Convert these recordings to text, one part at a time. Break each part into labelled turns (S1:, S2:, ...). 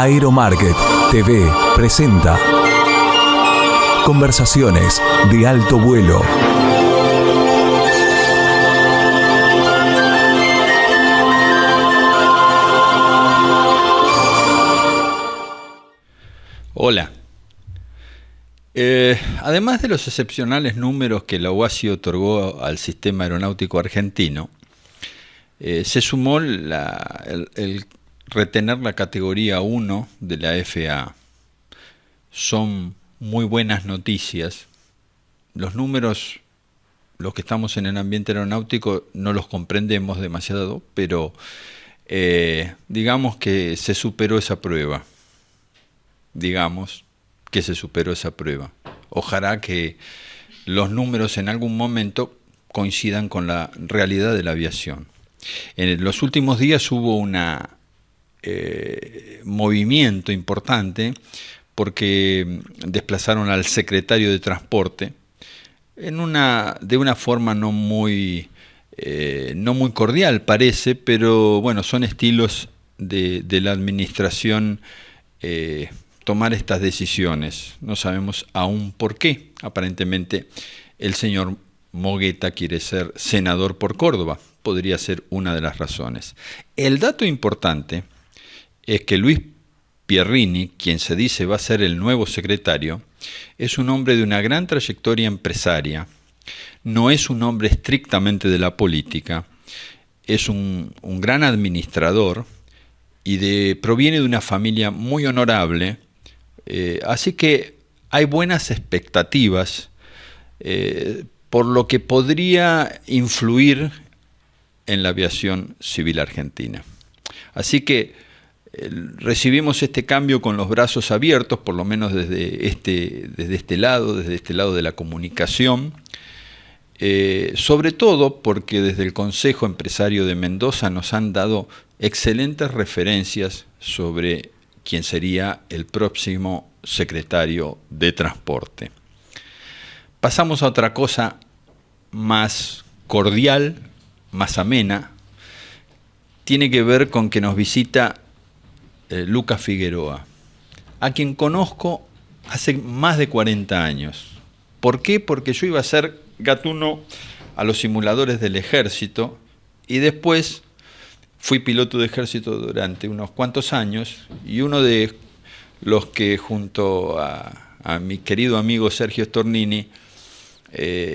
S1: Aeromarket TV presenta Conversaciones de alto vuelo.
S2: Hola. Además de los excepcionales números que la UASI otorgó al sistema aeronáutico argentino, se sumó el retener la categoría 1 de la FAA. Son muy buenas noticias. Los números, los que estamos en el ambiente aeronáutico, no los comprendemos demasiado, pero digamos que se superó esa prueba. Ojalá que los números en algún momento coincidan con la realidad de la aviación. En los últimos días hubo un movimiento importante porque desplazaron al secretario de Transporte de una forma no muy cordial, parece, pero bueno, son estilos de la administración tomar estas decisiones. No sabemos aún por qué. Aparentemente el señor Mogetta quiere ser senador por Córdoba. Podría ser una de las razones. El dato importante es que Luis Pierrini, quien se dice va a ser el nuevo secretario, es un hombre de una gran trayectoria empresaria. No es un hombre estrictamente de la política. Es un gran administrador y proviene de una familia muy honorable. Así que hay buenas expectativas por lo que podría influir en la aviación civil argentina. Así que recibimos este cambio con los brazos abiertos, por lo menos desde este lado de la comunicación, sobre todo porque desde el Consejo Empresario de Mendoza nos han dado excelentes referencias sobre quién sería el próximo secretario de Transporte. Pasamos a otra cosa más cordial, más amena. Tiene que ver con que nos visita Lucas Figueroa, a quien conozco hace más de 40 años. ¿Por qué? Porque yo iba a ser gatuno a los simuladores del ejército y después fui piloto de ejército durante unos cuantos años, y uno de los que junto a mi querido amigo Sergio Stornini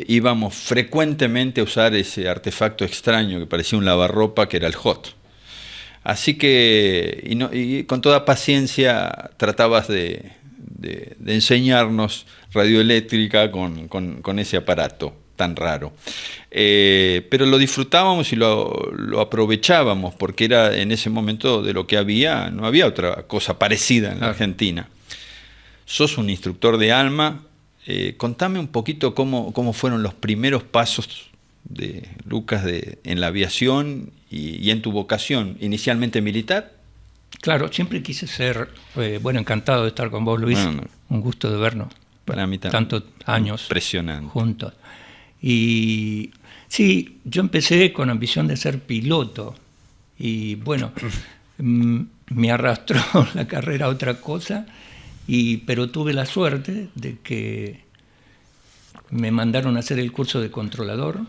S2: íbamos frecuentemente a usar ese artefacto extraño que parecía un lavarropa, que era el HOT. Así que, y con toda paciencia, tratabas de enseñarnos radioeléctrica con ese aparato tan raro. Pero lo disfrutábamos y lo aprovechábamos, porque era en ese momento de lo que había, no había otra cosa parecida en la Argentina. Sos un instructor de alma. Contame un poquito cómo fueron los primeros pasos de Lucas en la aviación y en tu vocación, inicialmente militar.
S3: Claro, siempre quise ser, encantado de estar con vos, Luis. Un gusto de vernos.
S2: Para mí también.
S3: Tantos años
S2: impresionante.
S3: Juntos. Y sí, yo empecé con ambición de ser piloto y bueno, me arrastró la carrera a otra cosa, pero tuve la suerte de que me mandaron a hacer el curso de controlador,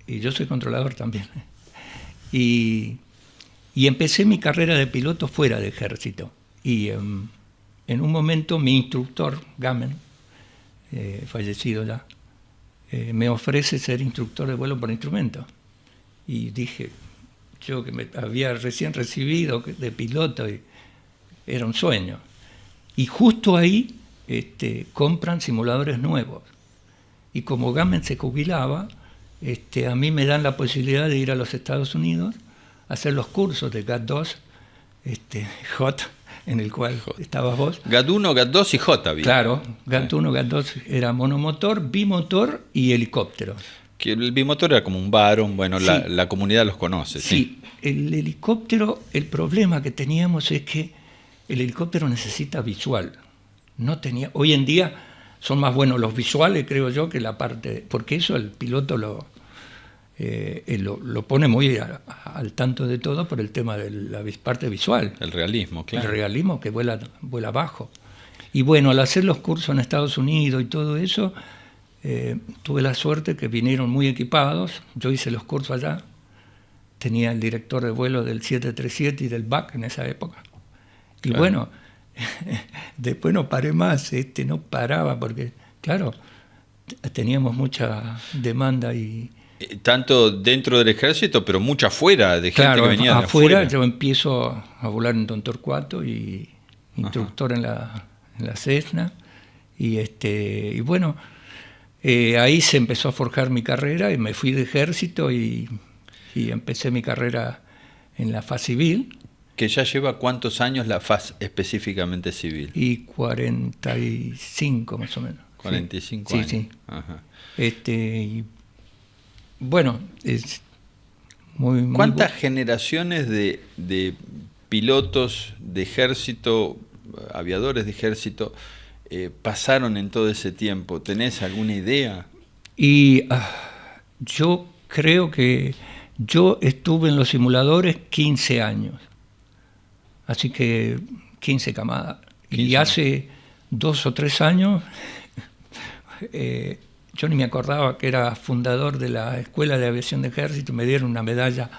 S3: y yo soy controlador también. Y empecé mi carrera de piloto fuera de ejército. Y en un momento mi instructor, Gamen, fallecido ya, me ofrece ser instructor de vuelo por instrumento. Y dije, yo que me había recién recibido de piloto, y era un sueño. Y justo ahí compran simuladores nuevos. Y como Gamen se jubilaba, a mí me dan la posibilidad de ir a los Estados Unidos a hacer los cursos de GAT-2, HOT, en el cual estabas vos.
S2: GAT-1, GAT-2 y HOT había.
S3: Claro, GAT-1, GAT-2 era monomotor, bimotor y helicóptero.
S2: Que el bimotor era como un Baron, bueno, sí. La comunidad los conoce.
S3: Sí, el helicóptero, el problema que teníamos es que el helicóptero necesita visual. Hoy en día son más buenos los visuales, creo yo, que la parte, porque eso el piloto lo pone muy al tanto de todo por el tema de la parte visual.
S2: El realismo, claro.
S3: El realismo que vuela bajo. Y bueno, al hacer los cursos en Estados Unidos y todo eso, tuve la suerte que vinieron muy equipados. Yo hice los cursos allá. Tenía el director de vuelo del 737 y del BAC en esa época. Y
S2: claro.
S3: Bueno, después no paré más, no paraba porque, claro, teníamos mucha demanda y...
S2: Tanto dentro del ejército, pero mucho afuera, de gente
S3: Claro,
S2: que venía de
S3: afuera.
S2: afuera.
S3: Yo empiezo a volar en Don Torcuato y instructor en la Cessna. Y bueno, ahí se empezó a forjar mi carrera y me fui de ejército y empecé mi carrera en la FAS civil.
S2: ¿Que ya lleva cuántos años la FAS específicamente civil?
S3: Y 45 más o menos.
S2: 45
S3: sí.
S2: años.
S3: Sí.
S2: Ajá.
S3: Y bueno, es muy...
S2: ¿Cuántas generaciones de pilotos de ejército, aviadores de ejército, pasaron en todo ese tiempo? ¿Tenés alguna idea?
S3: Y yo creo que yo estuve en los simuladores 15 años. Así que 15 camadas. 15. Y hace 2 o 3 años, yo ni me acordaba que era fundador de la Escuela de Aviación de Ejército, me dieron una medalla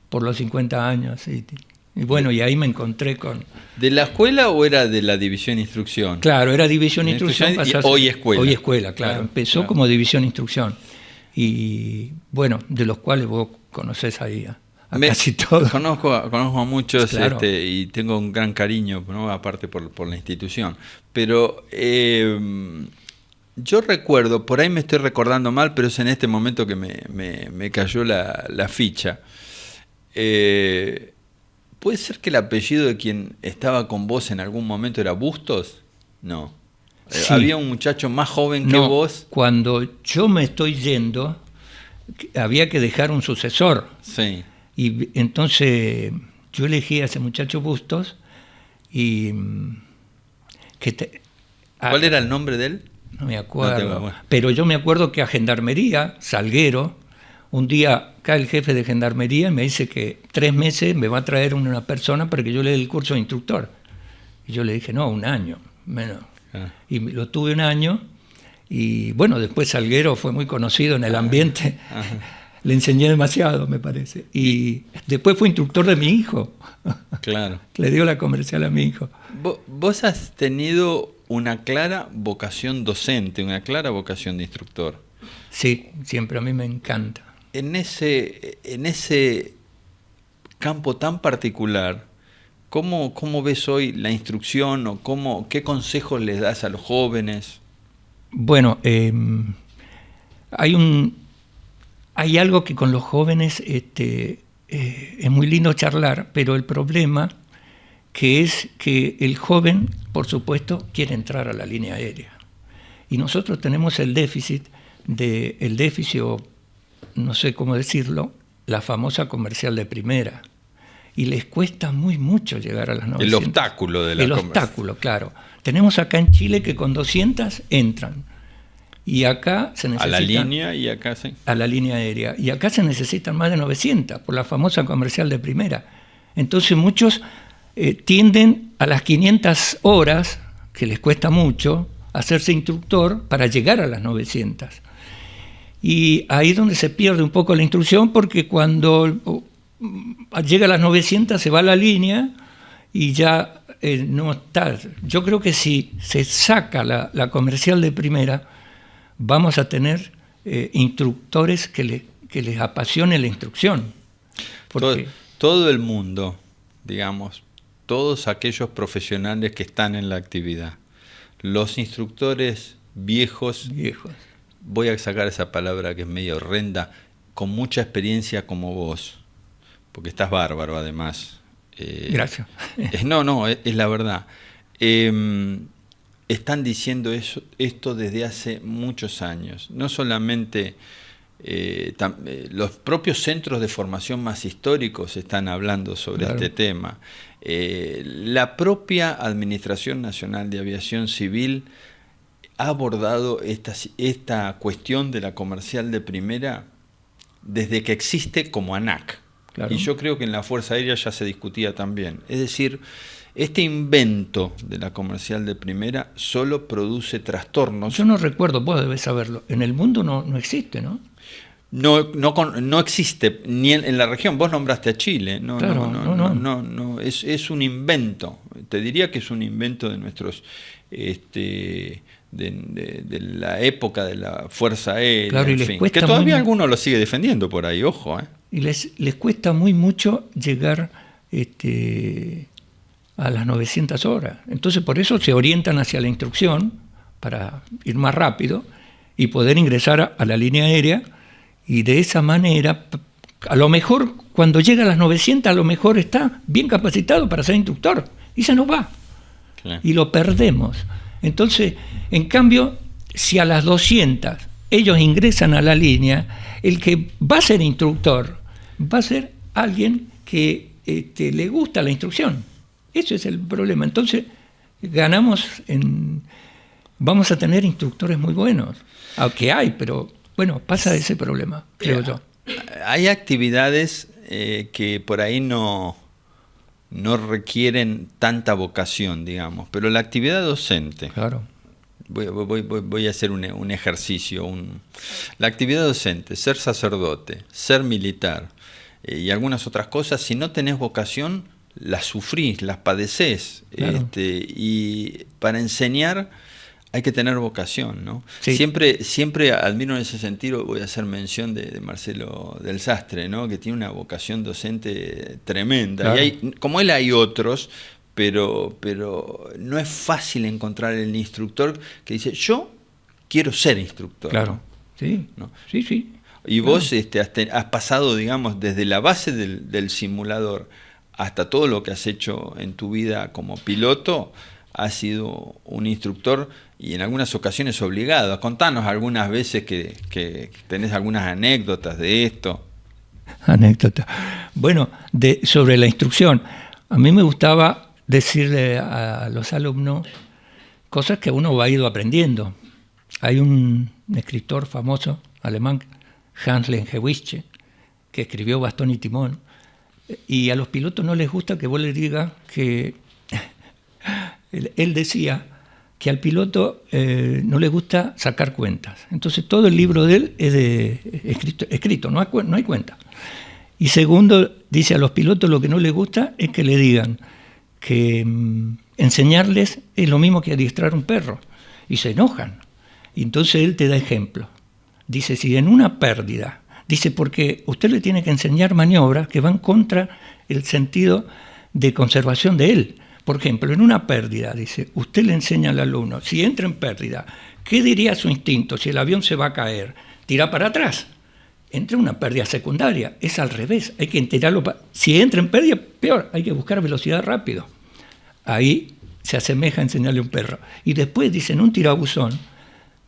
S3: por los 50 años. Y bueno, y ahí me encontré con...
S2: ¿De la escuela o era de la división instrucción?
S3: Claro, era división instrucción.
S2: Hoy escuela.
S3: Hoy escuela, claro. Empezó como división instrucción. Y bueno, de los cuales vos conocés ahí a casi todos.
S2: Conozco a muchos,
S3: claro.
S2: Y tengo un gran cariño, ¿no? Aparte por la institución. Pero yo recuerdo, por ahí me estoy recordando mal, pero es en este momento que me cayó la ficha. ¿Puede ser que el apellido de quien estaba con vos en algún momento era Bustos? No.
S3: Sí.
S2: Había un muchacho más joven que vos.
S3: Cuando yo me estoy yendo, había que dejar un sucesor.
S2: Sí.
S3: Y entonces yo elegí a ese muchacho Bustos y...
S2: ¿Cuál era el nombre de él?
S3: No me acuerdo. Pero yo me acuerdo que a Gendarmería, Salguero, un día cae el jefe de Gendarmería y me dice que 3 meses me va a traer una persona para que yo le dé el curso de instructor. Y yo le dije, no, 1 año, menos. Y lo tuve 1 año y bueno, después Salguero fue muy conocido en el ambiente. Le enseñé demasiado, me parece. Y después fue instructor de mi hijo.
S2: Claro.
S3: Le dio la comercial a mi hijo.
S2: Vos has tenido una clara vocación docente, una clara vocación de instructor.
S3: Sí, siempre a mí me encanta.
S2: En ese campo tan particular, ¿cómo ves hoy la instrucción o qué consejos les das a los jóvenes?
S3: Bueno, hay algo que con los jóvenes es muy lindo charlar, pero el problema que es que el joven, por supuesto, quiere entrar a la línea aérea. Y nosotros tenemos el déficit o no sé cómo decirlo, la famosa comercial de primera. Y les cuesta mucho llegar a las 900.
S2: El obstáculo de la comercial. El
S3: obstáculo, claro. Tenemos acá en Chile que con 200 entran. Y acá se necesitan...
S2: A la línea y acá sí.
S3: A la línea aérea. Y acá se necesitan más de 900 por la famosa comercial de primera. Entonces muchos tienden a las 500 horas, que les cuesta mucho, hacerse instructor para llegar a las 900. Y ahí es donde se pierde un poco la instrucción, porque cuando llega a las 900 se va a la línea y ya no está. Yo creo que si se saca la comercial de primera, vamos a tener instructores que les apasione la instrucción. Porque
S2: todo el mundo, digamos, todos aquellos profesionales que están en la actividad, los instructores viejos, voy a sacar esa palabra que es medio horrenda, con mucha experiencia como vos, porque estás bárbaro además.
S3: Gracias.
S2: No, es la verdad. Están diciendo esto desde hace muchos años. No solamente los propios centros de formación más históricos están hablando sobre este tema. La propia Administración Nacional de Aviación Civil ha abordado esta cuestión de la comercial de primera desde que existe como ANAC.
S3: Claro.
S2: Y yo creo que en la Fuerza Aérea ya se discutía también. Es decir, este invento de la comercial de primera solo produce trastornos.
S3: Yo no recuerdo, vos debés saberlo, en el mundo no existe, ¿no?
S2: No existe, ni en la región. Vos nombraste a Chile.
S3: Claro,
S2: no. Es un invento. Te diría que es un invento de nuestros... de la época de la Fuerza Aérea,
S3: claro,
S2: en fin, que todavía alguno lo sigue defendiendo por ahí, ojo.
S3: Y les cuesta muy mucho llegar a las 900 horas. Entonces por eso se orientan hacia la instrucción, para ir más rápido y poder ingresar a la línea aérea, y de esa manera, a lo mejor cuando llega a las 900, a lo mejor está bien capacitado para ser instructor, y se nos va. Claro. Y lo perdemos. Entonces, en cambio, si a las 200 ellos ingresan a la línea, el que va a ser instructor va a ser alguien que le gusta la instrucción. Ese es el problema. Entonces, vamos a tener instructores muy buenos, aunque hay, pero bueno, pasa ese problema, creo yo.
S2: Hay actividades que por ahí no requieren tanta vocación, digamos, pero la actividad docente.
S3: Claro.
S2: Voy a hacer un ejercicio. La actividad docente, ser sacerdote, ser militar y algunas otras cosas, si no tenés vocación, las sufrís, las padecés. Claro. Y para enseñar hay que tener vocación, ¿no? Sí. Siempre admiro en ese sentido, voy a hacer mención de Marcelo del Sastre, ¿no? Que tiene una vocación docente tremenda. Claro. Y como él hay otros, pero no es fácil encontrar el instructor que dice, yo quiero ser instructor.
S3: Claro, sí,
S2: ¿no?
S3: Sí.
S2: Y vos has pasado, digamos, desde la base del simulador hasta todo lo que has hecho en tu vida como piloto, has sido un instructor y en algunas ocasiones obligado. Contanos algunas veces que tenés algunas anécdotas de esto.
S3: Anécdotas. Bueno, sobre la instrucción, a mí me gustaba decirle a los alumnos cosas que uno ha ido aprendiendo. Hay un escritor famoso alemán, Hans Lengewische, que escribió Bastón y Timón, y a los pilotos no les gusta que vos les digas que... Él decía que al piloto no le gusta sacar cuentas. Entonces todo el libro de él es escrito, no hay cuenta. Y segundo, dice a los pilotos lo que no les gusta es que le digan que enseñarles es lo mismo que adiestrar un perro. Y se enojan. Y entonces él te da ejemplo. Dice, si en una pérdida, dice, porque usted le tiene que enseñar maniobras que van contra el sentido de conservación de él. Por ejemplo, en una pérdida, dice, usted le enseña al alumno, si entra en pérdida, ¿qué diría su instinto si el avión se va a caer? Tira para atrás. Entra en una pérdida secundaria, es al revés, hay que tirarlo si entra en pérdida, peor, hay que buscar velocidad rápido. Ahí se asemeja a enseñarle a un perro. Y después dice, en un tirabuzón,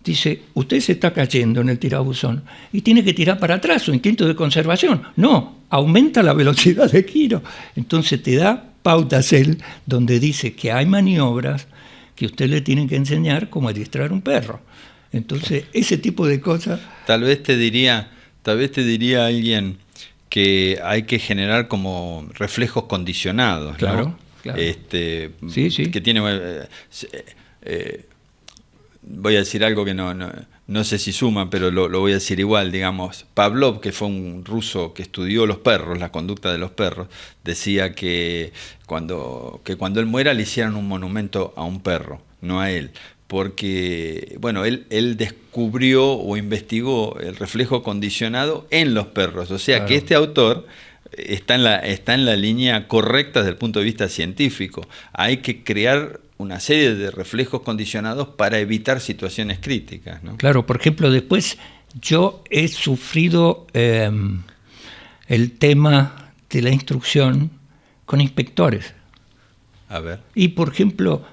S3: dice, usted se está cayendo en el tirabuzón y tiene que tirar para atrás, su instinto de conservación. No, aumenta la velocidad de giro. Entonces te da pautas él, donde dice que hay maniobras que usted le tiene que enseñar como adiestrar un perro. Entonces, ese tipo de cosas...
S2: Tal vez te diría alguien que hay que generar como reflejos condicionados, ¿no?
S3: Claro. Sí.
S2: Que tiene... voy a decir algo que no sé si suma, pero lo voy a decir igual, digamos. Pavlov, que fue un ruso que estudió los perros, la conducta de los perros, decía que cuando él muera le hicieran un monumento a un perro, no a él. Porque, bueno, él descubrió o investigó el reflejo condicionado en los perros. O sea, claro, que este autor está en la línea correcta desde el punto de vista científico. Hay que crear una serie de reflejos condicionados para evitar situaciones críticas, ¿no?
S3: Claro, por ejemplo, después yo he sufrido el tema de la instrucción con inspectores.
S2: A ver.
S3: Y, por ejemplo,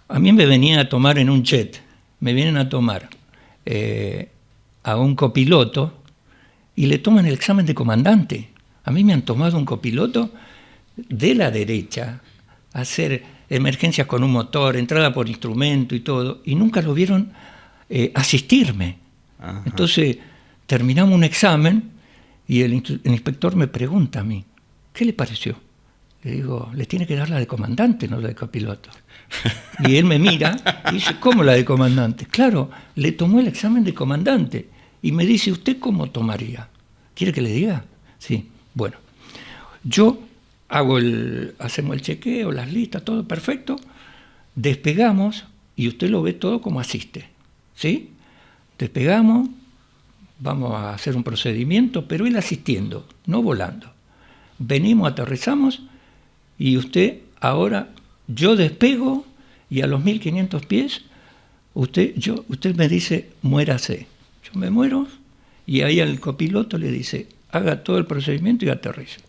S3: a mí me venían a tomar en un jet, me vienen a tomar a un copiloto y le toman el examen de comandante. A mí me han tomado un copiloto de la derecha a hacer emergencias con un motor, entrada por instrumento y todo, y nunca lo vieron asistirme. Ajá. Entonces terminamos un examen Y el inspector me pregunta a mí, ¿qué le pareció? Le digo, le tiene que dar la de comandante, no la de copiloto. Y él me mira y dice, ¿cómo la de comandante? Claro, le tomó el examen de comandante. Y me dice, ¿usted cómo tomaría? ¿Quiere que le diga? Sí. Bueno, yo hacemos el chequeo, las listas, todo perfecto. Despegamos y usted lo ve todo como asiste. ¿Sí? Despegamos, vamos a hacer un procedimiento, pero él asistiendo, no volando. Venimos, aterrizamos y usted ahora, yo despego y a los 1500 pies, usted me dice, muérase. Yo me muero y ahí al copiloto le dice, haga todo el procedimiento y aterriza.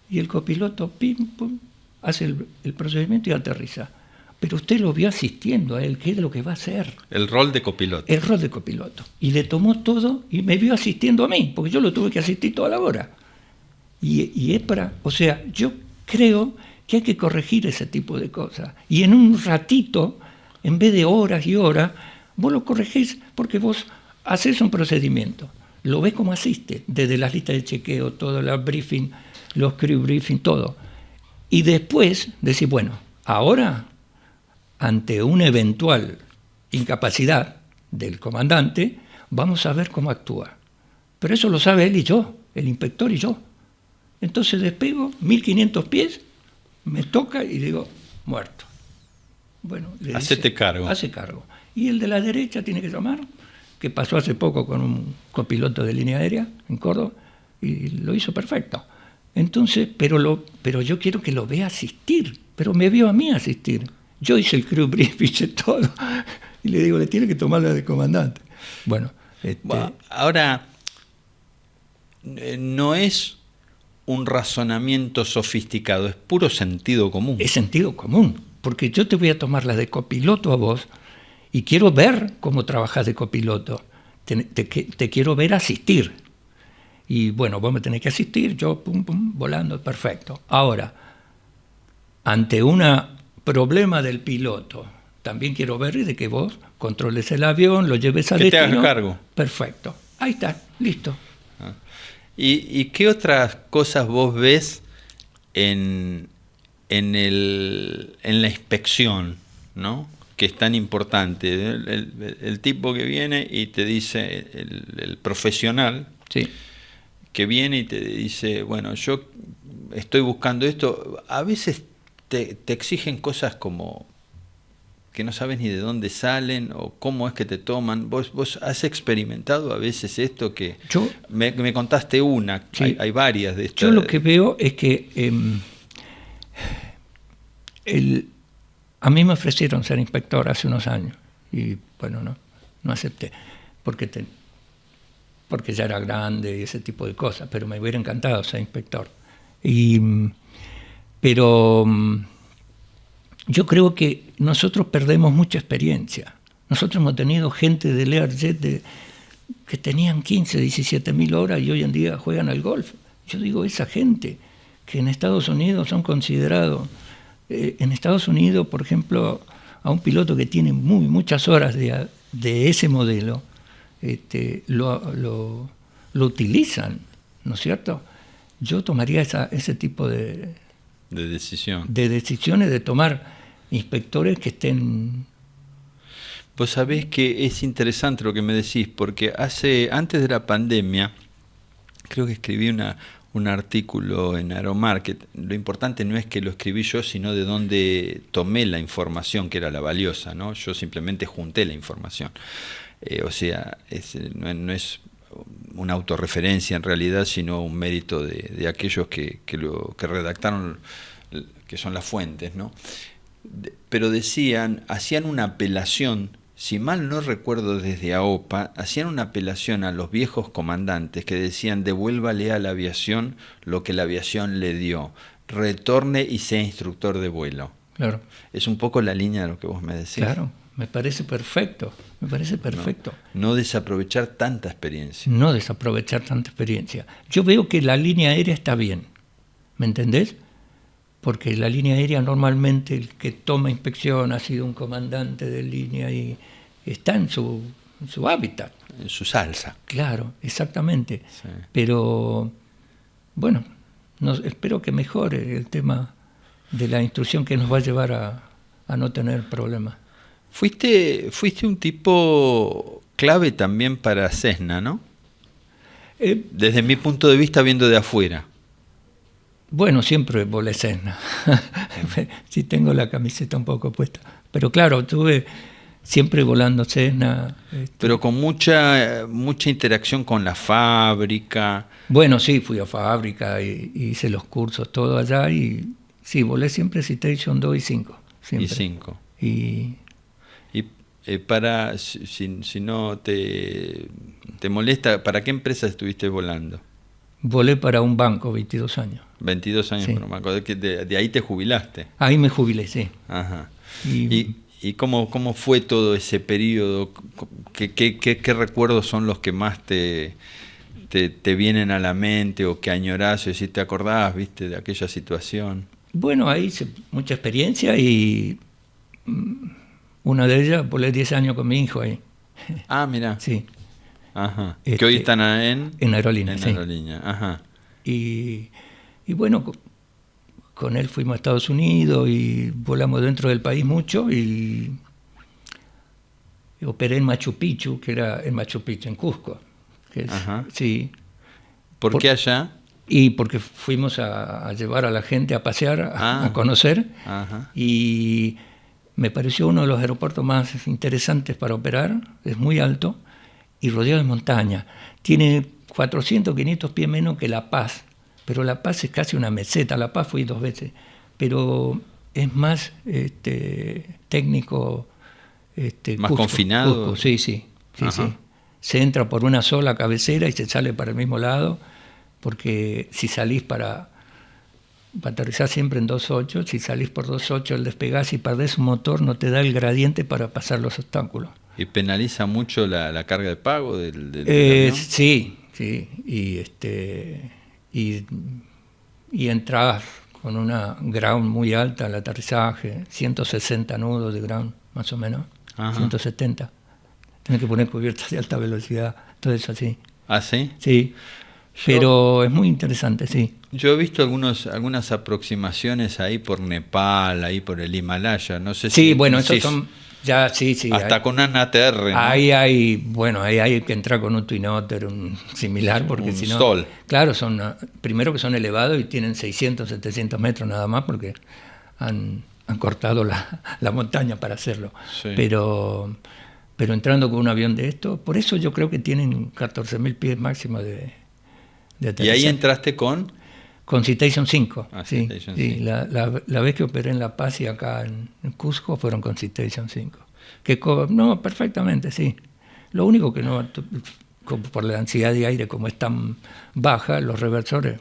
S3: Y el copiloto, pim, pum, hace el procedimiento y aterriza. Pero usted lo vio asistiendo a él, ¿qué es lo que va a hacer?
S2: El rol de copiloto.
S3: El rol de copiloto. Y le tomó todo y me vio asistiendo a mí, porque yo lo tuve que asistir toda la hora. Y es o sea, yo creo que hay que corregir ese tipo de cosas. Y en un ratito, en vez de horas y horas, vos lo corregís porque vos haces un procedimiento. Lo ves como asiste, desde las listas de chequeo, todo, los briefing, los crew briefing, todo. Y después decís, bueno, ahora, ante una eventual incapacidad del comandante, vamos a ver cómo actúa. Pero eso lo sabe él y yo, el inspector y yo. Entonces despego, 1500 pies, me toca y digo, muerto. Bueno,
S2: Hacete cargo.
S3: Hace cargo. Y el de la derecha tiene que tomar, que pasó hace poco con un copiloto de línea aérea en Córdoba, y lo hizo perfecto. Entonces, pero yo quiero que lo vea asistir, pero me vio a mí asistir. Yo hice el crew brief, hice todo, y le digo, le tiene que tomar la de comandante. Bueno,
S2: ahora, no es un razonamiento sofisticado, es puro sentido común.
S3: Es sentido común, porque yo te voy a tomar la de copiloto a vos y quiero ver cómo trabajas de copiloto. Te quiero ver asistir. Y bueno, vos me tenés que asistir, yo pum, pum, volando, perfecto. Ahora, ante un problema del piloto, también quiero ver de que vos controles el avión, lo lleves a destino.
S2: Que te hagas cargo.
S3: Perfecto. Ahí está, listo.
S2: ¿Y qué otras cosas vos ves en la inspección, ¿no? Que es tan importante? El tipo que viene y te dice, el profesional,
S3: sí,
S2: que viene y te dice, bueno, yo estoy buscando esto. A veces te exigen cosas como que no sabes ni de dónde salen o cómo es que te toman. ¿Vos has experimentado a veces esto que me contaste una? Sí, hay varias de estas.
S3: Yo lo que veo es que a mí me ofrecieron ser inspector hace unos años y bueno, no acepté porque ya era grande y ese tipo de cosas, pero me hubiera encantado ser inspector. Pero yo creo que nosotros perdemos mucha experiencia. Nosotros hemos tenido gente de Learjet que tenían 15, 17 mil horas y hoy en día juegan al golf. Yo digo, esa gente que en Estados Unidos son considerados, en Estados Unidos, por ejemplo, a un piloto que tiene muchas horas de ese modelo, lo utilizan, ¿no es cierto? Yo tomaría ese tipo de decisiones, de tomar inspectores que estén...
S2: Vos sabés que es interesante lo que me decís, porque antes de la pandemia, creo que escribí un artículo en Aeromarket. Lo importante no es que lo escribí yo, sino de dónde tomé la información, que era la valiosa, ¿no? Yo simplemente junté la información. O sea, no es una autorreferencia en realidad, sino un mérito de aquellos que redactaron, que son las fuentes, ¿no? Pero hacían una apelación, si mal no recuerdo desde AOPA, hacían una apelación a los viejos comandantes que decían, devuélvale a la aviación lo que la aviación le dio, retorne y sea instructor de vuelo.
S3: Claro.
S2: Es un poco la línea de lo que vos me decís.
S3: Claro, me parece perfecto.
S2: No desaprovechar tanta experiencia.
S3: No desaprovechar tanta experiencia. Yo veo que la línea aérea está bien, ¿me entendés? Porque la línea aérea normalmente el que toma inspección ha sido un comandante de línea y está en su hábitat.
S2: En su salsa.
S3: Claro, exactamente.
S2: Sí.
S3: Pero bueno, espero que mejore el tema de la instrucción, que nos va a llevar a no tener problemas.
S2: Fuiste un tipo clave también para Cessna, ¿no? Desde mi punto de vista, viendo de afuera.
S3: Bueno, siempre volé Cessna. Sí, tengo la camiseta un poco puesta. Pero claro, estuve siempre volando Cessna.
S2: Pero con mucha interacción con la fábrica.
S3: Bueno, sí, fui a fábrica y hice los cursos, todo allá. Y sí, volé siempre Citation 2 y 5. Siempre.
S2: Y 5.
S3: Y
S2: para, si no te molesta, ¿para qué empresa estuviste volando?
S3: Volé para un banco 22 años.
S2: 22 años,
S3: Sí.
S2: para un banco. De ahí te jubilaste.
S3: Ahí me jubilé, sí.
S2: Ajá.
S3: Y
S2: ¿Y cómo fue todo ese periodo? ¿Qué recuerdos son los que más te vienen a la mente o que añorás o si te acordás, viste, de aquella situación?
S3: bueno, ahí hice mucha experiencia y una de ellas volé 10 años con mi hijo ahí.
S2: Ah, mira.
S3: Sí,
S2: Ajá. Que hoy están
S3: en Aerolínea.
S2: en
S3: Sí.
S2: Aerolínea. Ajá.
S3: Y bueno, con él fuimos a Estados Unidos y volamos dentro del país mucho y operé en Machu Picchu, en Cusco.
S2: Ajá.
S3: Sí.
S2: ¿Por qué allá?
S3: Y porque fuimos a llevar a la gente a pasear, a conocer,
S2: Ajá.
S3: y me pareció uno de los aeropuertos más interesantes para operar. Es muy alto y rodeado de montaña. Tiene 400, 500 pies menos que La Paz, pero La Paz es casi una meseta. La Paz fui 2 veces, pero es más técnico.
S2: Más
S3: Cusco,
S2: confinado.
S3: Cusco, sí. Se entra por una sola cabecera y se sale para el mismo lado, porque si salís para aterrizar siempre en 2.8, si salís por 2.8 al despegás y perdés un motor, no te da el gradiente para pasar los obstáculos.
S2: ¿Y penaliza mucho la carga de pago del avión?
S3: Sí, y entras con una ground muy alta al aterrizaje, 160 nudos de ground, más o menos. Ajá. 170. Tienes que poner cubiertas de alta velocidad, todo eso así.
S2: ¿Ah, sí?
S3: Sí, pero es muy interesante, sí.
S2: Yo he visto algunas aproximaciones ahí por Nepal, ahí por el Himalaya, no sé si...
S3: Sí, bueno, esos son... Ya, sí.
S2: Hasta con una ATR, ¿no?
S3: Ahí hay que entrar con un Twin Otter, un similar, porque si no...
S2: Stall.
S3: Claro, primero que son elevados y tienen 600, 700 metros nada más, porque han cortado la montaña para hacerlo.
S2: Sí.
S3: Pero entrando con un avión de esto, por eso yo creo que tienen 14.000 pies máximo de aterrizaje.
S2: ¿Y ahí entraste con?
S3: Con Citation 5. Sí,
S2: Citation 5.
S3: Sí. La vez que operé en La Paz y acá en Cusco fueron con Citation 5. No, perfectamente, sí. Lo único que no, por la densidad de aire como es tan baja, los reversores,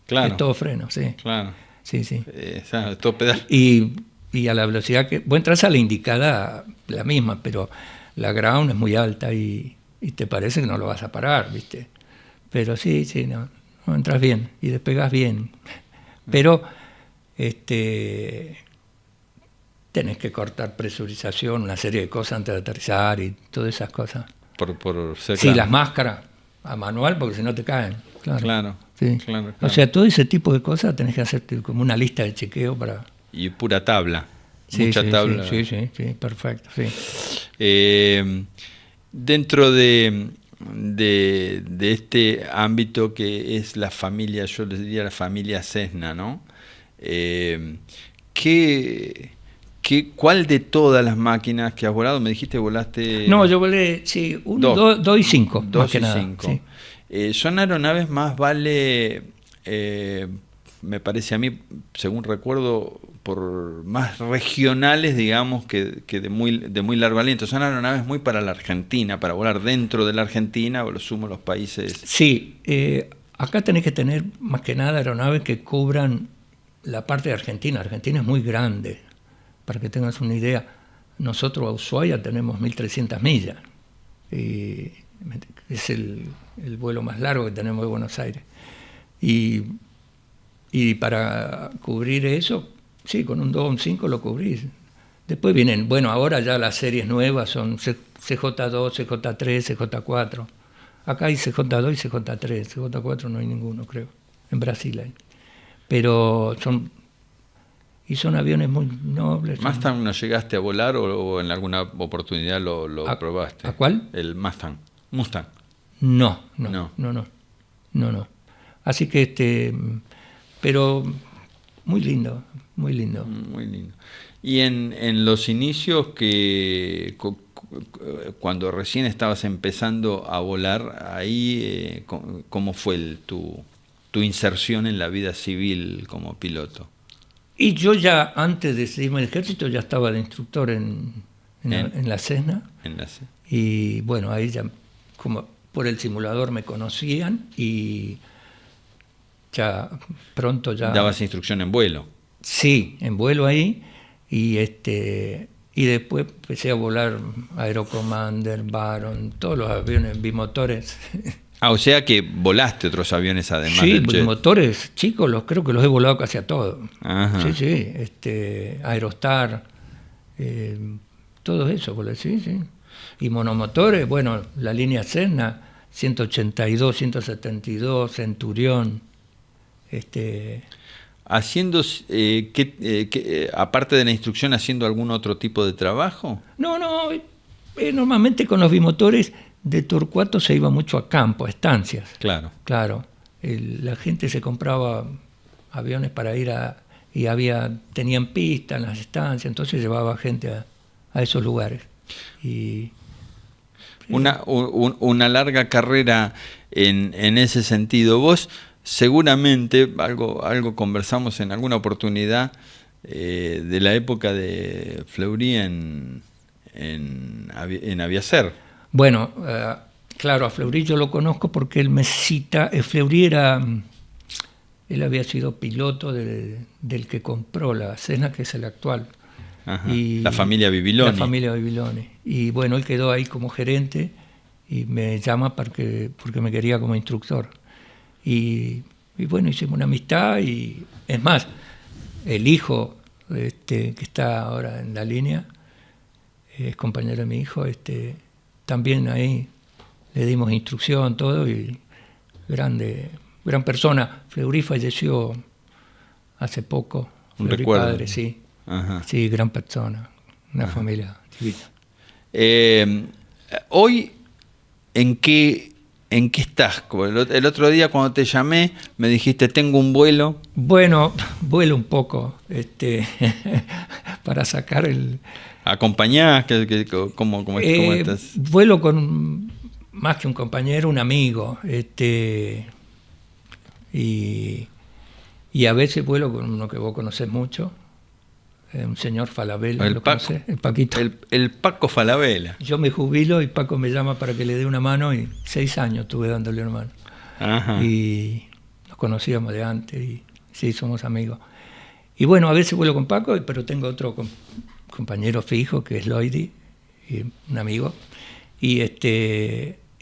S2: Claro.
S3: es todo freno, sí.
S2: Claro.
S3: Sí.
S2: Todo pedal.
S3: Y a la velocidad que... Vos entras a la indicada, la misma, pero la ground es muy alta y te parece que no lo vas a parar, ¿viste? Pero sí, no entras bien y despegás bien. Pero tenés que cortar presurización, una serie de cosas antes de aterrizar y todas esas cosas.
S2: Por ser
S3: Sí,
S2: claro.
S3: las máscaras a manual porque si no te caen. Claro.
S2: Sí.
S3: Claro. O sea, todo ese tipo de cosas tenés que hacerte como una lista de chequeo para...
S2: Y pura tabla.
S3: Sí,
S2: mucha tabla.
S3: Sí, perfecto. Sí.
S2: Dentro de este ámbito que es la familia, yo les diría la familia Cessna, ¿no? ¿Cuál de todas las máquinas que has volado? Me dijiste volaste...
S3: No, yo volé, sí, 2 y 5, más que nada.
S2: 5.
S3: Sí.
S2: Son aeronaves más me parece a mí, según recuerdo, por más regionales, digamos, que de muy largo aliento. Son aeronaves muy para la Argentina, para volar dentro de la Argentina, o lo sumo los países.
S3: Sí, acá tenés que tener más que nada aeronaves que cubran la parte de Argentina. Argentina es muy grande, para que tengas una idea. Nosotros a Ushuaia tenemos 1.300 millas. Es el vuelo más largo que tenemos de Buenos Aires. Y para cubrir eso, sí, con un 2 o un 5 lo cubrís. Después vienen, ahora ya las series nuevas son CJ2, CJ3, CJ4. Acá hay CJ2 y CJ3, CJ4 no hay ninguno, creo. en Brasil. Ahí. Pero son aviones muy nobles.
S2: ¿Mustang no llegaste a volar o en alguna oportunidad lo probaste?
S3: ¿A cuál?
S2: El Mustang. Mustang.
S3: No. Así que pero muy lindo.
S2: Muy lindo. Y en los inicios cuando recién estabas empezando a volar, ahí ¿cómo fue tu inserción en la vida civil como piloto?
S3: Y yo ya, antes de irme al ejército, ya estaba de instructor en la Cessna. Y bueno, ahí ya, como por el simulador me conocían y ya pronto ya...
S2: ¿Dabas instrucción en vuelo?
S3: Sí, en vuelo ahí. Y después empecé a volar Aerocommander, Baron, todos los aviones bimotores.
S2: O sea que volaste otros aviones además
S3: sí,
S2: del jet.
S3: Bimotores chicos, creo que los he volado casi a todos.
S2: Ajá.
S3: Sí, Aerostar, todo eso, sí. Y monomotores, bueno, la línea Cessna, 182, 172, Centurión,
S2: ¿Haciendo, aparte de la instrucción, haciendo algún otro tipo de trabajo?
S3: No, normalmente con los bimotores de Torcuato se iba mucho a campo, a estancias.
S2: Claro.
S3: La gente se compraba aviones para ir tenían pista en las estancias, entonces llevaba gente a esos lugares. Y
S2: una larga carrera en ese sentido. Vos seguramente, algo conversamos en alguna oportunidad de la época de Fleury en Aviacer.
S3: Bueno, claro, a Fleury yo lo conozco porque él me cita. Fleury él había sido piloto del que compró la Cessna, que es el actual.
S2: Ajá, la familia Bibiloni.
S3: La familia Bibiloni. Y bueno, él quedó ahí como gerente y me llama porque me quería como instructor. Y bueno, hicimos una amistad y es más, el hijo que está ahora en la línea, es compañero de mi hijo, también ahí le dimos instrucción, todo, y gran persona. Fleury falleció hace poco.
S2: Un
S3: Fleury
S2: recuerdo.
S3: Padre, sí.
S2: Ajá.
S3: Sí, gran persona, una familia divina.
S2: Hoy, ¿en qué estás? El otro día cuando te llamé me dijiste, tengo un vuelo.
S3: Bueno, vuelo un poco, para sacar el...
S2: ¿Acompañás? ¿Cómo estás?
S3: Vuelo con más que un compañero, un amigo, y a veces vuelo con uno que vos conocés mucho, un señor Falabella, ¿lo conocés? El Paquito.
S2: El Paco Falabella.
S3: Yo me jubilo y Paco me llama para que le dé una mano y 6 años estuve dándole una mano.
S2: Ajá.
S3: Y nos conocíamos de antes y sí, somos amigos. Y bueno, a veces vuelo con Paco, pero tengo otro compañero fijo que es Lloydy, un amigo. Y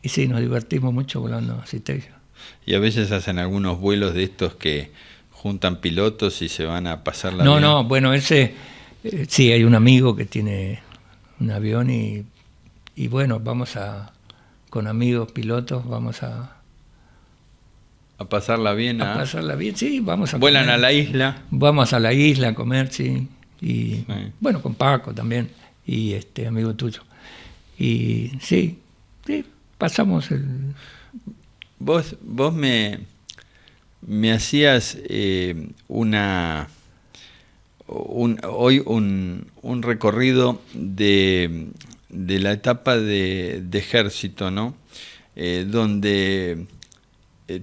S3: sí, nos divertimos mucho volando a Citation.
S2: Y a veces hacen algunos vuelos de estos que juntan pilotos y se van a pasar la
S3: No, bueno, ese, sí, hay un amigo que tiene un avión y bueno, con amigos pilotos, vamos a
S2: pasarla bien.
S3: A pasarla bien, sí, vamos a
S2: vuelan
S3: comer.
S2: A la isla.
S3: Vamos a la isla a comer, sí. Y
S2: Sí.
S3: bueno, con Paco también, y amigo tuyo. Y sí, pasamos el...
S2: Vos me hacías hoy un recorrido de la etapa de ejército, ¿no? Donde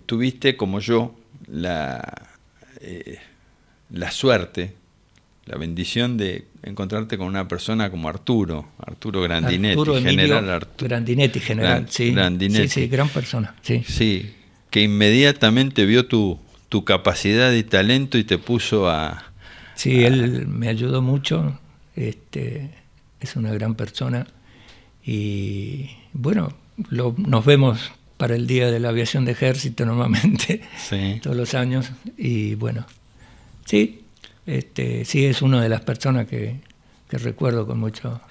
S2: tuviste, como yo, la suerte, la bendición de encontrarte con una persona como Arturo Grandinetti, general
S3: Grandinetti, general, sí.
S2: Grandinetti.
S3: Sí, gran persona, sí.
S2: Sí, que inmediatamente vio tu capacidad y talento y te puso a...
S3: Sí, él me ayudó mucho, es una gran persona y bueno, nos vemos para el Día de la Aviación de Ejército normalmente,
S2: Sí.
S3: todos los años, y bueno, sí, sí es una de las personas que recuerdo con mucho...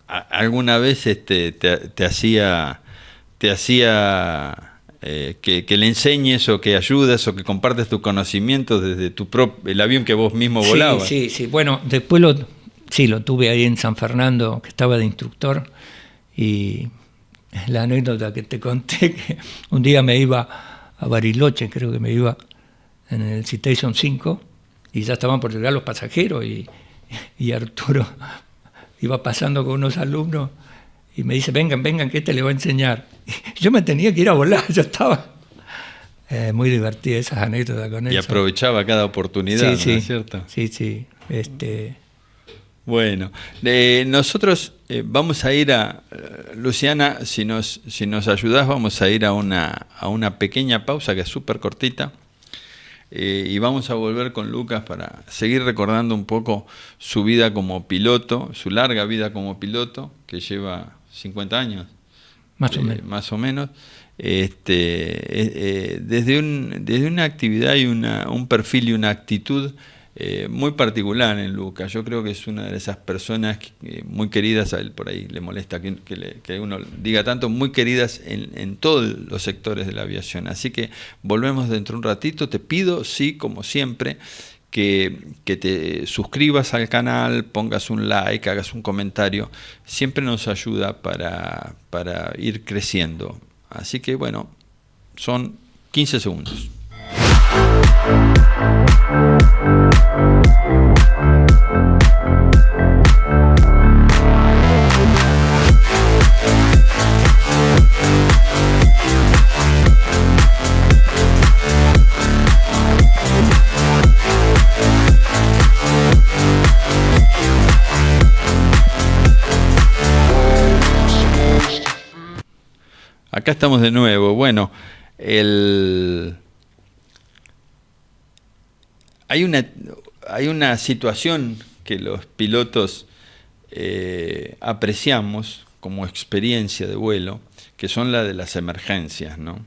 S2: ¿Alguna vez te hacía que le enseñes o que ayudas o que compartes tus conocimientos desde el avión que vos mismo volabas.
S3: Sí. Bueno, después lo tuve ahí en San Fernando, que estaba de instructor, y la anécdota que te conté, que un día me iba a Bariloche, creo que me iba en el Citation 5, y ya estaban por llegar los pasajeros, y Arturo iba pasando con unos alumnos, y me dice, vengan, que este le va a enseñar. Yo me tenía que ir a volar, yo estaba... muy divertida esas anécdotas con él.
S2: Y aprovechaba cada oportunidad, ¿no es cierto?
S3: Sí.
S2: Bueno, nosotros vamos a ir a... Luciana, si nos ayudás, vamos a ir a una pequeña pausa que es súper cortita. Y vamos a volver con Lucas para seguir recordando un poco su vida como piloto, su larga vida como piloto, que lleva 50 años. Más o menos. Desde una actividad y un perfil y una actitud muy particular en Lucas. Yo creo que es una de esas personas muy queridas, a él por ahí le molesta que uno diga tanto, muy queridas en todos los sectores de la aviación. Así que volvemos dentro de un ratito. Te pido, sí, como siempre, que te suscribas al canal, pongas un like, hagas un comentario. Siempre nos ayuda para ir creciendo. Así que bueno, son 15 segundos. Acá estamos de nuevo. Bueno, hay una situación que los pilotos apreciamos como experiencia de vuelo, que son la de las emergencias, ¿no?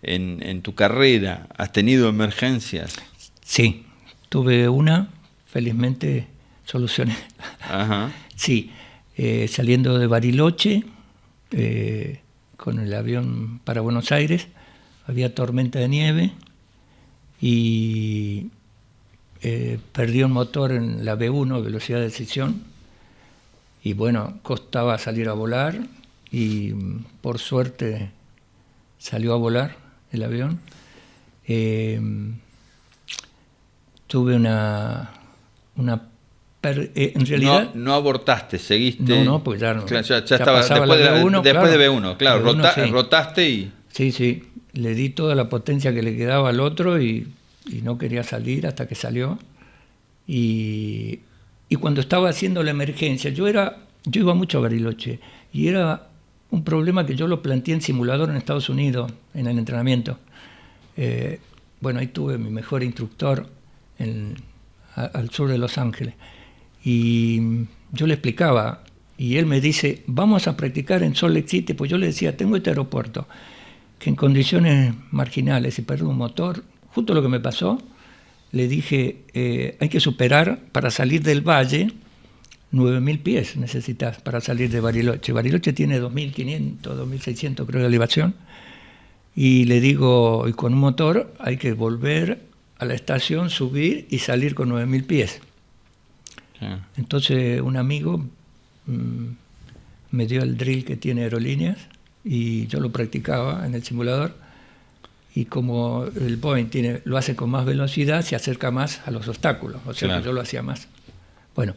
S2: En tu carrera, ¿has tenido emergencias?
S3: Sí, tuve una, felizmente solucioné.
S2: Ajá.
S3: Sí, saliendo de Bariloche, con el avión para Buenos Aires, había tormenta de nieve y perdí un motor en la B1, velocidad de decisión, y bueno, costaba salir a volar y por suerte salió a volar el avión. Tuve en realidad...
S2: No abortaste, seguiste...
S3: No, pues ya
S2: estaba después de B1, claro, rotaste y...
S3: Sí, le di toda la potencia que le quedaba al otro y no quería salir hasta que salió. Y cuando estaba haciendo la emergencia, yo iba mucho a Bariloche, y era un problema que yo lo planteé en simulador en Estados Unidos, en el entrenamiento. Bueno, ahí tuve mi mejor instructor al sur de Los Ángeles. Y yo le explicaba, y él me dice, vamos a practicar en Salt Lake City. Pues yo le decía, tengo este aeropuerto, que en condiciones marginales, si pierdo un motor, justo lo que me pasó, le dije, hay que superar, para salir del valle, 9.000 pies necesitas para salir de Bariloche. Bariloche tiene 2.500, 2.600 creo de elevación. Y le digo, y con un motor hay que volver a la estación, subir y salir con 9.000 pies. Entonces un amigo me dio el drill que tiene Aerolíneas y yo lo practicaba en el simulador, y como el Boeing lo hace con más velocidad, se acerca más a los obstáculos, o sea, claro, que yo lo hacía más. Bueno,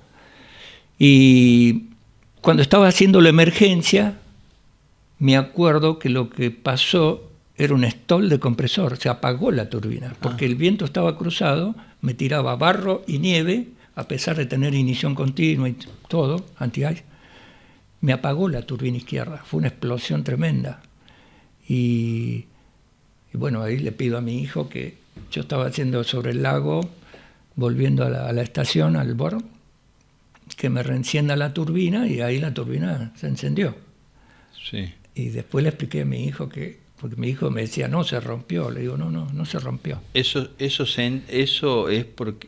S3: y cuando estaba haciendo la emergencia, me acuerdo que lo que pasó era un stall de compresor, se apagó la turbina, porque el viento estaba cruzado, me tiraba barro y nieve, a pesar de tener ignición continua y todo, anti-ice, me apagó la turbina izquierda. Fue una explosión tremenda. Y bueno, ahí le pido a mi hijo, que yo estaba haciendo sobre el lago, volviendo a la estación, al bord, que me reencienda la turbina, y ahí la turbina se encendió.
S2: Sí.
S3: Y después le expliqué a mi hijo porque mi hijo me decía, no, se rompió. Le digo, no se rompió.
S2: Eso es porque...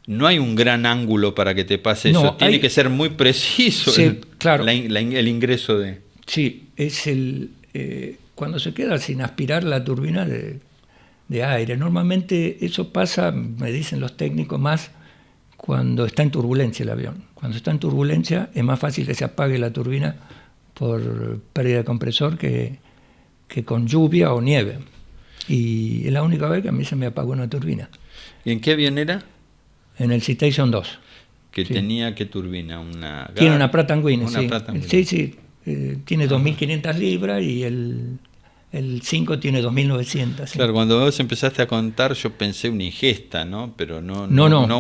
S2: No hay un gran ángulo para que te pase eso. Tiene que ser muy preciso,
S3: sí, claro.
S2: el ingreso de...
S3: Sí, es cuando se queda sin aspirar la turbina de aire. Normalmente eso pasa, me dicen los técnicos, más cuando está en turbulencia el avión. Cuando está en turbulencia es más fácil que se apague la turbina por pérdida de compresor que con lluvia o nieve. Y es la única vez que a mí se me apagó una turbina.
S2: ¿Y en qué avión era?
S3: En el Citation 2.
S2: Que
S3: Sí.
S2: tenía, ¿qué turbina?
S3: Tiene una Pratt & Whitney,
S2: Una
S3: sí.
S2: Pratt & Whitney.
S3: Sí, sí. Tiene 2.500 libras y el 5 tiene 2.900. Sí.
S2: Claro, cuando vos empezaste a contar yo pensé una ingesta, ¿no? Pero no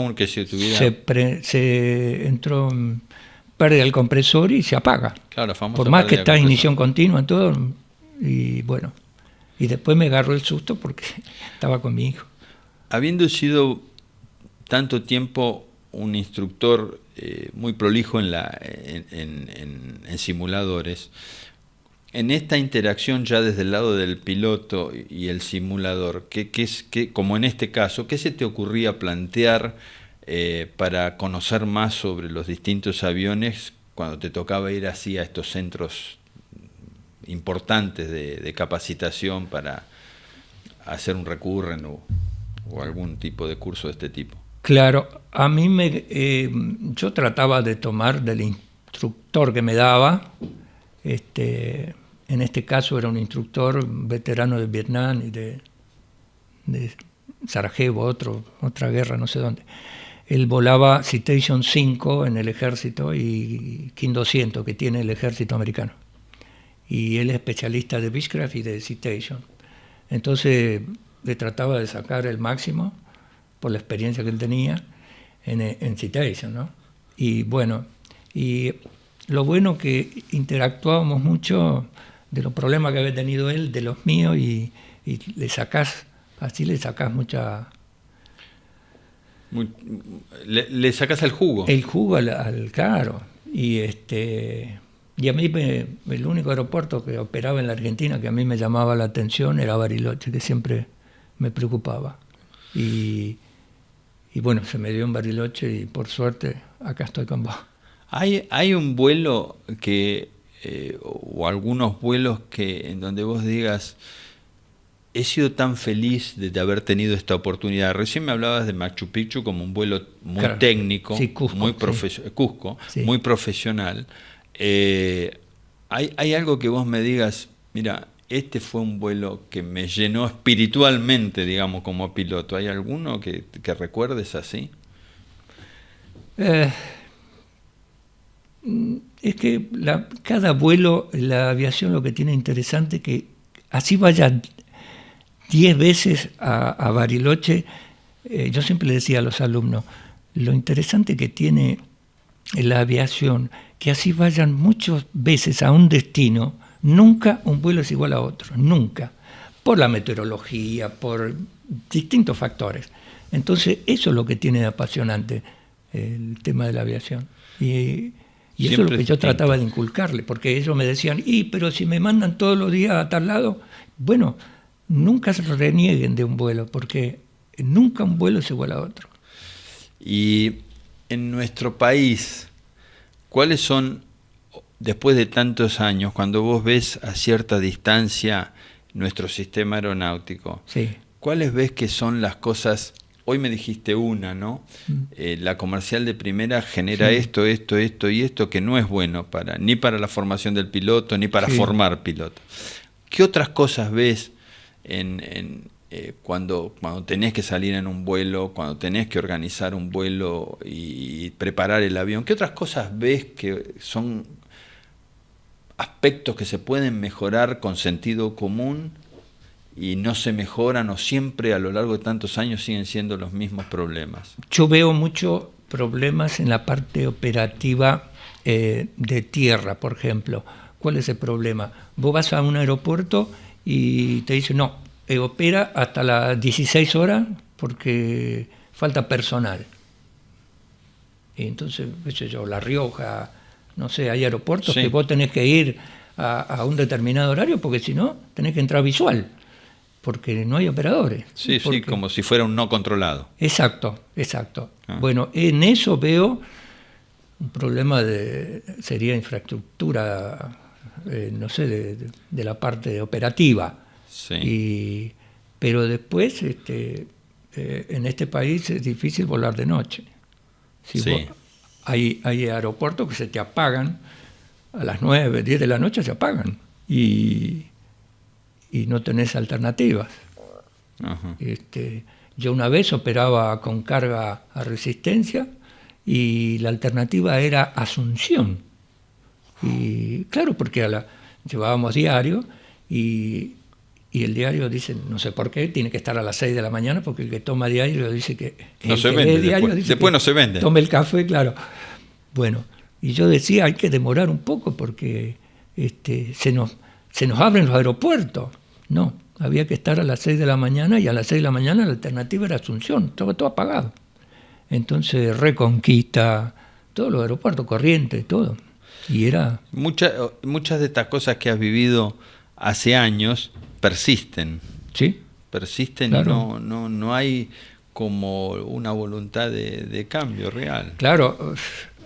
S2: un que se tuviera...
S3: Se entró, pérdida el compresor y se apaga.
S2: Claro, la famosa
S3: Por más que
S2: pérdida de
S3: está en
S2: compresor.
S3: ignición continua, todo. Y bueno, y después me agarró el susto porque estaba con mi hijo.
S2: Habiendo sido tanto tiempo un instructor muy prolijo en simuladores, en esta interacción ya desde el lado del piloto y el simulador, como en este caso, ¿qué se te ocurría plantear para conocer más sobre los distintos aviones cuando te tocaba ir así a estos centros importantes de capacitación para hacer un recurrent o algún tipo de curso de este tipo?
S3: Claro, a mí yo trataba de tomar del instructor que me daba, en este caso era un instructor veterano de Vietnam y de Sarajevo, otra guerra, no sé dónde. Él volaba Citation 5 en el ejército y King 200 que tiene el ejército americano. Y él es especialista de Beechcraft y de Citation. Entonces le trataba de sacar el máximo por la experiencia que él tenía en Citation, ¿no? Y bueno, y lo bueno que interactuábamos mucho de los problemas que había tenido él, de los míos, y le sacás mucha...
S2: Le sacás el jugo.
S3: El jugo al caro. Y a mí el único aeropuerto que operaba en la Argentina que a mí me llamaba la atención era Bariloche, que siempre me preocupaba. Y bueno, se me dio en Bariloche y por suerte acá estoy con vos.
S2: ¿Hay un vuelo o algunos vuelos en donde vos digas, he sido tan feliz de haber tenido esta oportunidad? Recién me hablabas de Machu Picchu como un vuelo muy técnico,
S3: sí, Cusco,
S2: muy
S3: Cusco, sí.
S2: Muy profesional. ¿Hay algo que vos me digas, mira, este fue un vuelo que me llenó espiritualmente, digamos, como piloto? ¿Hay alguno que recuerdes así?
S3: Es que cada vuelo, la aviación lo que tiene interesante que así vaya 10 veces a Bariloche, yo siempre le decía a los alumnos, lo interesante que tiene la aviación, que así vayan muchas veces a un destino, nunca un vuelo es igual a otro, nunca, por la meteorología, por distintos factores. Entonces eso es lo que tiene de apasionante el tema de la aviación. Y eso es lo que yo trataba de inculcarle, porque ellos me decían, pero si me mandan todos los días a tal lado, bueno, nunca se renieguen de un vuelo, porque nunca un vuelo es igual a otro.
S2: Y en nuestro país, ¿cuáles son, después de tantos años, cuando vos ves a cierta distancia nuestro sistema aeronáutico,
S3: sí,
S2: cuáles ves que son las cosas? Hoy me dijiste una, ¿no? La comercial de primera genera esto y esto, que no es bueno ni para la formación del piloto, ni para formar pilotos. ¿Qué otras cosas ves cuando tenés que salir en un vuelo, cuando tenés que organizar un vuelo y preparar el avión? ¿Qué otras cosas ves que son aspectos que se pueden mejorar con sentido común y no se mejoran, o siempre a lo largo de tantos años siguen siendo los mismos problemas?
S3: Yo veo muchos problemas en la parte operativa de tierra, por ejemplo. ¿Cuál es el problema? Vos vas a un aeropuerto y te dicen, no, opera hasta las 16 horas porque falta personal. Y entonces, qué sé yo, La Rioja, no sé, hay aeropuertos que vos tenés que ir a un determinado horario porque si no, tenés que entrar visual, porque no hay operadores.
S2: Sí, como si fuera un no controlado.
S3: Exacto. Bueno, en eso veo un problema sería infraestructura no sé, de la parte operativa.
S2: Sí.
S3: Pero después, en este país es difícil volar de noche.
S2: Sí.
S3: Hay aeropuertos que se te apagan a las 9, 10 de la noche, se apagan y no tenés alternativas.
S2: Ajá.
S3: Yo una vez operaba con carga a Resistencia y la alternativa era Asunción. Y claro, porque llevábamos diario y el diario dice, no sé por qué, tiene que estar a las 6 de la mañana porque el que toma diario dice que
S2: no se vende, después no se vende.
S3: Tome el café, claro. Bueno, y yo decía, hay que demorar un poco porque se nos abren los aeropuertos. No, había que estar a las 6 de la mañana y a las 6 de la mañana la alternativa era Asunción, estaba todo apagado. Entonces Reconquista, todos los aeropuertos, Corrientes, todo. Y era...
S2: Muchas de estas cosas que has vivido hace años persisten.
S3: Sí.
S2: Persisten, claro. Y no hay como una voluntad de cambio real.
S3: Claro,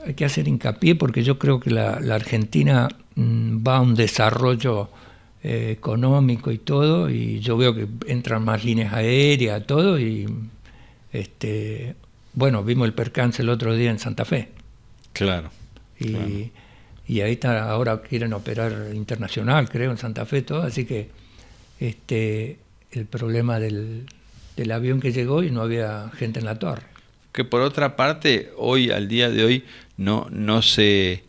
S3: hay que hacer hincapié porque yo creo que la Argentina va a un desarrollo económico y todo, y yo veo que entran más líneas aéreas, todo, y bueno, vimos el percance el otro día en Santa Fe.
S2: Claro.
S3: Y ahí está, ahora quieren operar internacional, creo, en Santa Fe, todo, así que el problema del avión que llegó y no había gente en la torre.
S2: Que por otra parte, hoy, al día de hoy, no se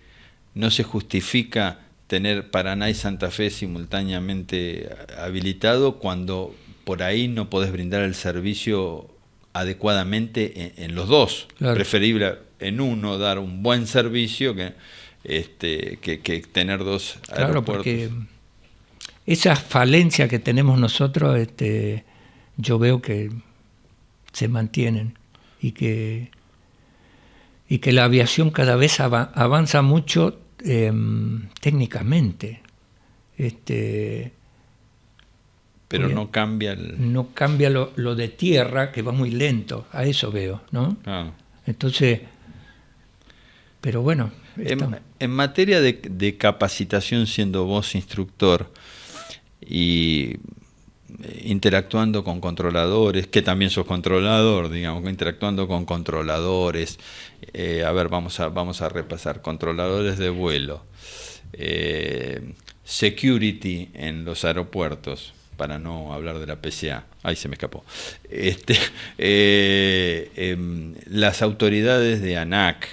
S2: justifica tener Paraná y Santa Fe simultáneamente habilitado cuando por ahí no podés brindar el servicio adecuadamente en los dos. Claro. Preferible en uno dar un buen servicio que tener dos aeropuertos.
S3: Claro, porque esas falencias que tenemos nosotros, yo veo que se mantienen y que la aviación cada vez avanza mucho técnicamente.
S2: Pero no cambia
S3: no cambia lo de tierra, que va muy lento, a eso veo, ¿no?
S2: Claro.
S3: Entonces, pero bueno.
S2: En materia de capacitación, siendo vos instructor y interactuando con controladores, que también sos controlador, digamos, interactuando con controladores, a ver, vamos a repasar, controladores de vuelo, security en los aeropuertos, para no hablar de la PCA, ahí se me escapó, las autoridades de ANAC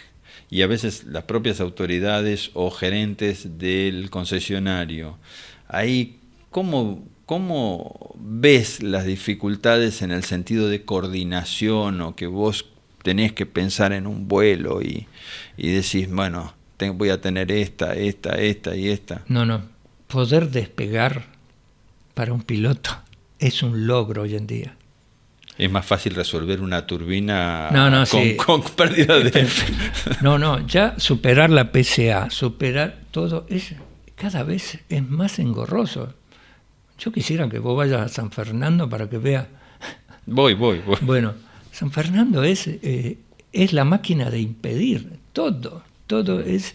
S2: y a veces las propias autoridades o gerentes del concesionario, ahí ¿cómo ves las dificultades en el sentido de coordinación, o que vos tenés que pensar en un vuelo y decís, bueno, voy a tener esta y esta?
S3: No, poder despegar para un piloto es un logro hoy en día.
S2: Es más fácil resolver una turbina con pérdida de...
S3: No, ya superar la PCA, superar todo, cada vez es más engorroso. Yo quisiera que vos vayas a San Fernando para que veas.
S2: Voy.
S3: Bueno, San Fernando es la máquina de impedir todo es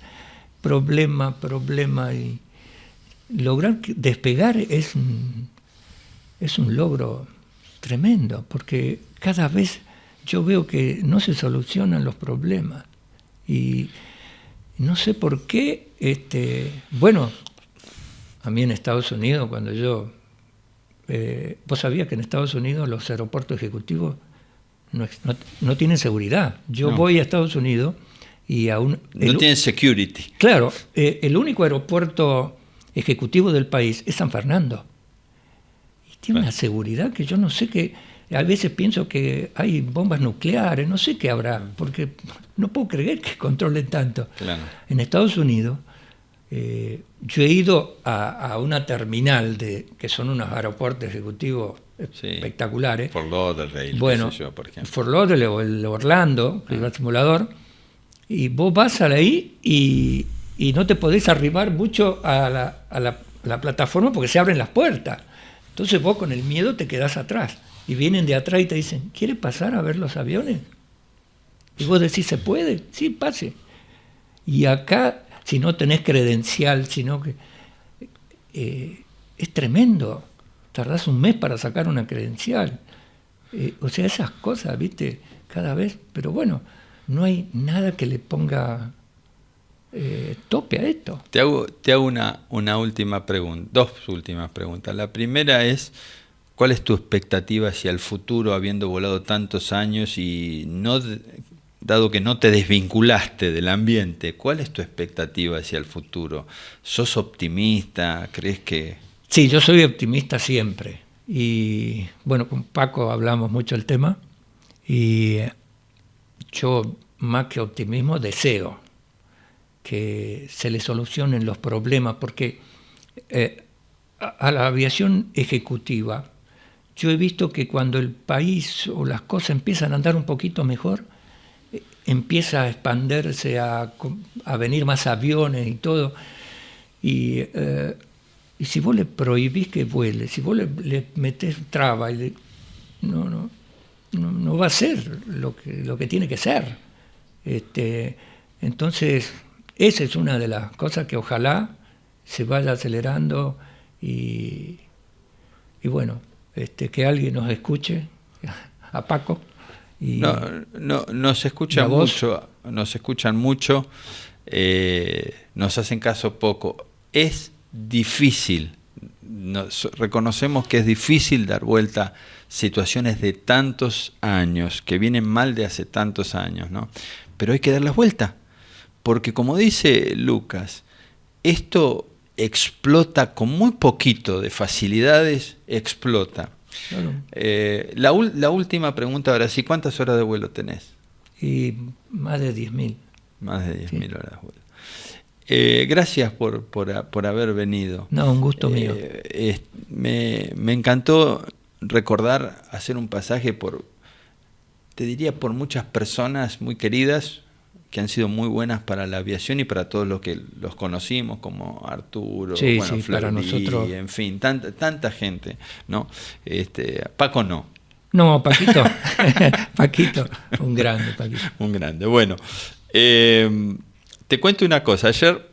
S3: problema, y lograr despegar es un logro tremendo, porque cada vez yo veo que no se solucionan los problemas y no sé por qué. Bueno, a mí en Estados Unidos, cuando yo... vos sabías que en Estados Unidos los aeropuertos ejecutivos no tienen seguridad. Yo voy a Estados Unidos y aún...
S2: No tienen security.
S3: Claro, el único aeropuerto ejecutivo del país es San Fernando. Y tiene una seguridad que yo no sé qué... A veces pienso que hay bombas nucleares, no sé qué habrá, porque no puedo creer que controlen tanto.
S2: Claro.
S3: En Estados Unidos... yo he ido a una terminal que son unos aeropuertos ejecutivos espectaculares.
S2: Fort Lauderdale,
S3: bueno,
S2: por ejemplo.
S3: Fort Lauderdale o el Orlando, el simulador, y vos vas ahí y no te podés arribar mucho a la plataforma porque se abren las puertas. Entonces vos con el miedo te quedás atrás y vienen de atrás y te dicen, ¿quiere pasar a ver los aviones? Y vos decís, ¿se puede? Sí, pase. Y acá, si no tenés credencial, sino que es tremendo. Tardás un mes para sacar una credencial. O sea, esas cosas, ¿viste? Cada vez, pero bueno, no hay nada que le ponga tope a esto.
S2: Te hago una última pregunta, dos últimas preguntas. La primera es, ¿cuál es tu expectativa hacia el futuro, habiendo volado tantos años y no, dado que no te desvinculaste del ambiente, cuál es tu expectativa hacia el futuro? ¿Sos optimista? ¿Crees que...?
S3: Sí, yo soy optimista siempre. Y bueno, con Paco hablamos mucho el tema y yo, más que optimismo, deseo que se le solucionen los problemas, porque a la aviación ejecutiva yo he visto que cuando el país o las cosas empiezan a andar un poquito mejor, empieza a expandirse, a venir más aviones y todo, y si vos le prohibís que vuele, si vos le metés traba, no va a ser lo que tiene que ser. Entonces, esa es una de las cosas que ojalá se vaya acelerando y bueno, que alguien nos escuche, a Paco. Y
S2: nos escuchan mucho, nos hacen caso poco. Es difícil, reconocemos que es difícil dar vuelta situaciones de tantos años, que vienen mal de hace tantos años, ¿no? Pero hay que darles vuelta, porque como dice Lucas, esto explota con muy poquito de facilidades, explota.
S3: Claro.
S2: La última pregunta ahora sí, ¿cuántas horas de vuelo tenés?
S3: Y más de 10.000.
S2: Más de 10.000 horas de vuelo. Gracias por haber venido.
S3: No, un gusto mío.
S2: Me encantó recordar, hacer un pasaje te diría por muchas personas muy queridas que han sido muy buenas para la aviación y para todos los que los conocimos, como Arturo,
S3: sí,
S2: bueno,
S3: sí, para nosotros.
S2: en fin, tanta gente, ¿no? Paco no.
S3: No, Paquito, Paquito, un grande, Paquito.
S2: Un grande, bueno. Te cuento una cosa, ayer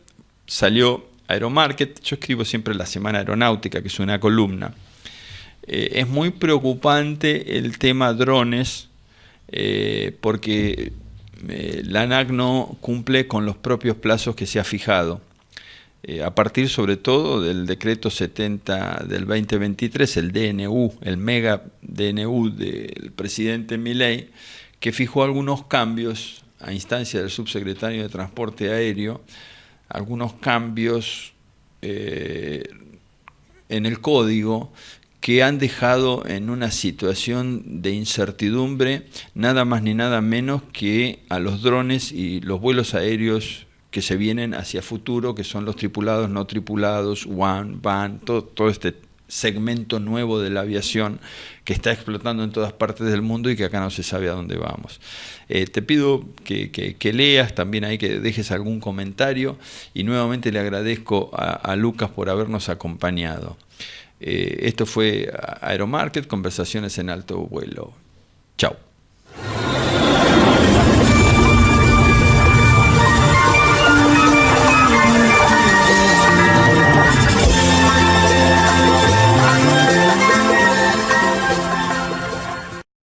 S2: salió Aeromarket, yo escribo siempre la Semana Aeronáutica, que es una columna. Es muy preocupante el tema drones, porque la ANAC no cumple con los propios plazos que se ha fijado. A partir sobre todo del decreto 70 del 2023, el DNU, el mega DNU del presidente Milei, que fijó algunos cambios a instancia del subsecretario de Transporte Aéreo, algunos cambios en el código que han dejado en una situación de incertidumbre nada más ni nada menos que a los drones y los vuelos aéreos que se vienen hacia futuro, que son los tripulados, no tripulados, WAN, BAN, todo este segmento nuevo de la aviación que está explotando en todas partes del mundo y que acá no se sabe a dónde vamos. Te pido que leas, también ahí que dejes algún comentario, y nuevamente le agradezco a Lucas por habernos acompañado. Esto fue Aeromarket, conversaciones en alto vuelo. Chao.